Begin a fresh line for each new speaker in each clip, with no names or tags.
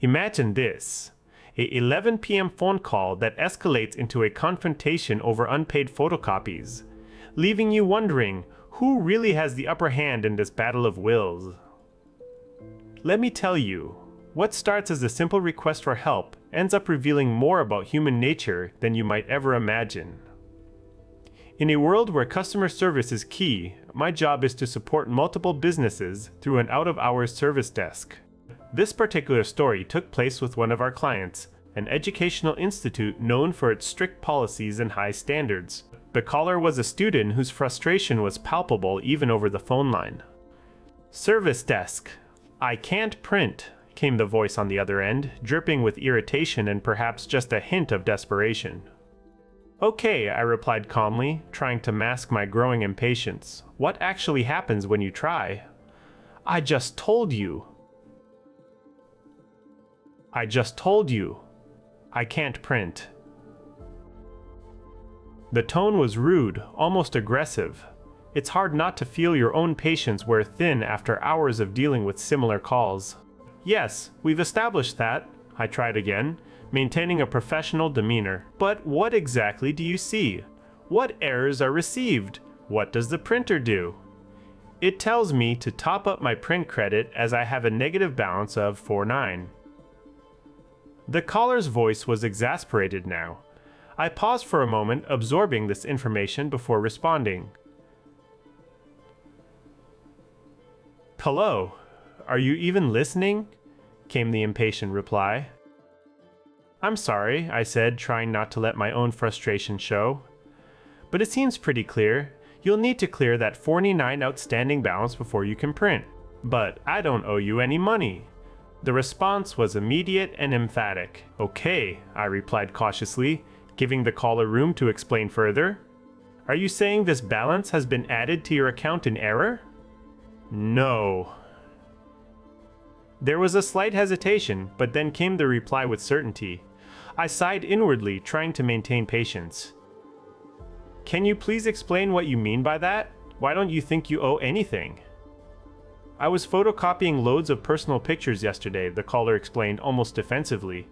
Imagine this. A 11 p.m. phone call that escalates into a confrontation over unpaid photocopies, leaving you wondering who really has the upper hand in this battle of wills. Let me tell you, what starts as a simple request for help ends up revealing more about human nature than you might ever imagine. In a world where customer service is key, my job is to support multiple businesses through an out-of-hours service desk. This particular story took place with one of our clients, an educational institute known for its strict policies and high standards. The caller was a student whose frustration was palpable even over the phone line. "Service desk. I can't print," came the voice on the other end, dripping with irritation and perhaps just a hint of desperation. "Okay," I replied calmly, trying to mask my growing impatience. "What actually happens when you try?" I just told you. I can't print." The tone was rude, almost aggressive. It's hard not to feel your own patience wear thin after hours of dealing with similar calls. "Yes, we've established that," I tried again, maintaining a professional demeanor. "But what exactly do you see? What errors are received? What does the printer do?" "It tells me to top up my print credit as I have a negative balance of 49. The caller's voice was exasperated now. I paused for a moment, absorbing this information before responding. "Hello, are you even listening?" came the impatient reply. "I'm sorry," I said, trying not to let my own frustration show. "But it seems pretty clear. You'll need to clear that 49 outstanding balance before you can print. But I don't owe you any money." The response was immediate and emphatic. "Okay," I replied cautiously, giving the caller room to explain further. "Are you saying this balance has been added to your account in error?" "No." There was a slight hesitation, but then came the reply with certainty. I sighed inwardly, trying to maintain patience. "Can you please explain what you mean by that? Why don't you think you owe anything?" "I was photocopying loads of personal pictures yesterday," the caller explained almost defensively.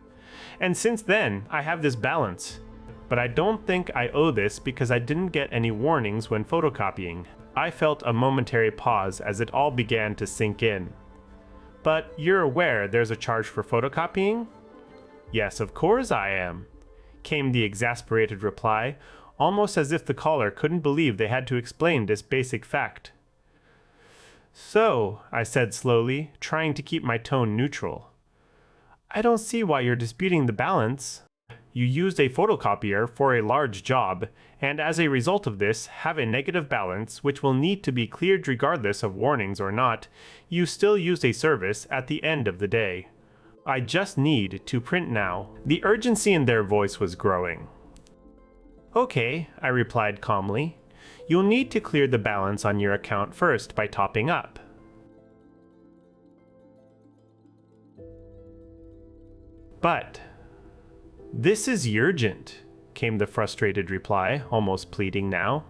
"And since then, I have this balance. But I don't think I owe this because I didn't get any warnings when photocopying." I felt a momentary pause as it all began to sink in. "But you're aware there's a charge for photocopying?" "Yes, of course I am," came the exasperated reply, almost as if the caller couldn't believe they had to explain this basic fact. "So," I said slowly, trying to keep my tone neutral, "I don't see why you're disputing the balance. You used a photocopier for a large job, and as a result of this, have a negative balance which will need to be cleared regardless of warnings or not. You still used a service at the end of the day. I just need to print now." The urgency in their voice was growing. "Okay," I replied calmly. "You'll need to clear the balance on your account first by topping up." "But this is urgent," came the frustrated reply, almost pleading now.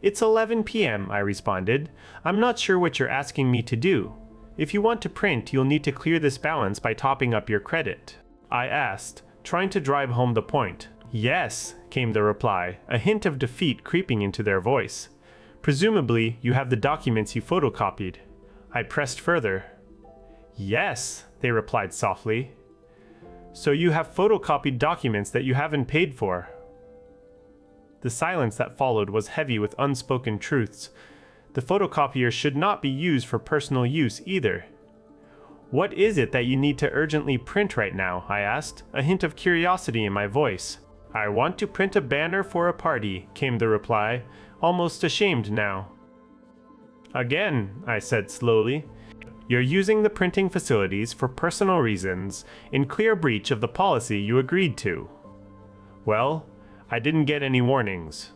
"It's 11 p.m., I responded. "I'm not sure what you're asking me to do. If you want to print, you'll need to clear this balance by topping up your credit," I asked, trying to drive home the point. "Yes," came the reply, a hint of defeat creeping into their voice. "Presumably, you have the documents you photocopied." I pressed further. "Yes," they replied softly. "So you have photocopied documents that you haven't paid for." The silence that followed was heavy with unspoken truths. The photocopier should not be used for personal use either. "What is it that you need to urgently print right now?" I asked, a hint of curiosity in my voice. "I want to print a banner for a party," came the reply, almost ashamed now. "Again," I said slowly, "you're using the printing facilities for personal reasons, in clear breach of the policy you agreed to." "Well, I didn't get any warnings."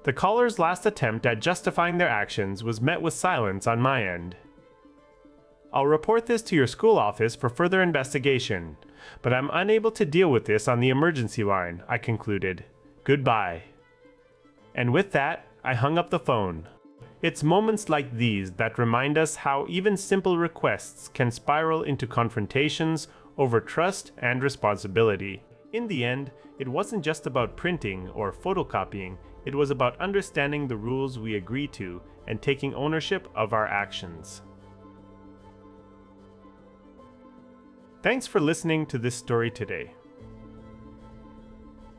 The caller's last attempt at justifying their actions was met with silence on my end. "I'll report this to your school office for further investigation, but I'm unable to deal with this on the emergency line," I concluded. "Goodbye." And with that, I hung up the phone. It's moments like these that remind us how even simple requests can spiral into confrontations over trust and responsibility. In the end, it wasn't just about printing or photocopying, it was about understanding the rules we agree to and taking ownership of our actions. Thanks for listening to this story today.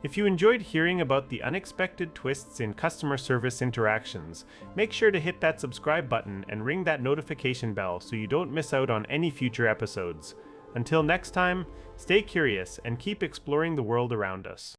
If you enjoyed hearing about the unexpected twists in customer service interactions, make sure to hit that subscribe button and ring that notification bell so you don't miss out on any future episodes. Until next time, stay curious and keep exploring the world around us.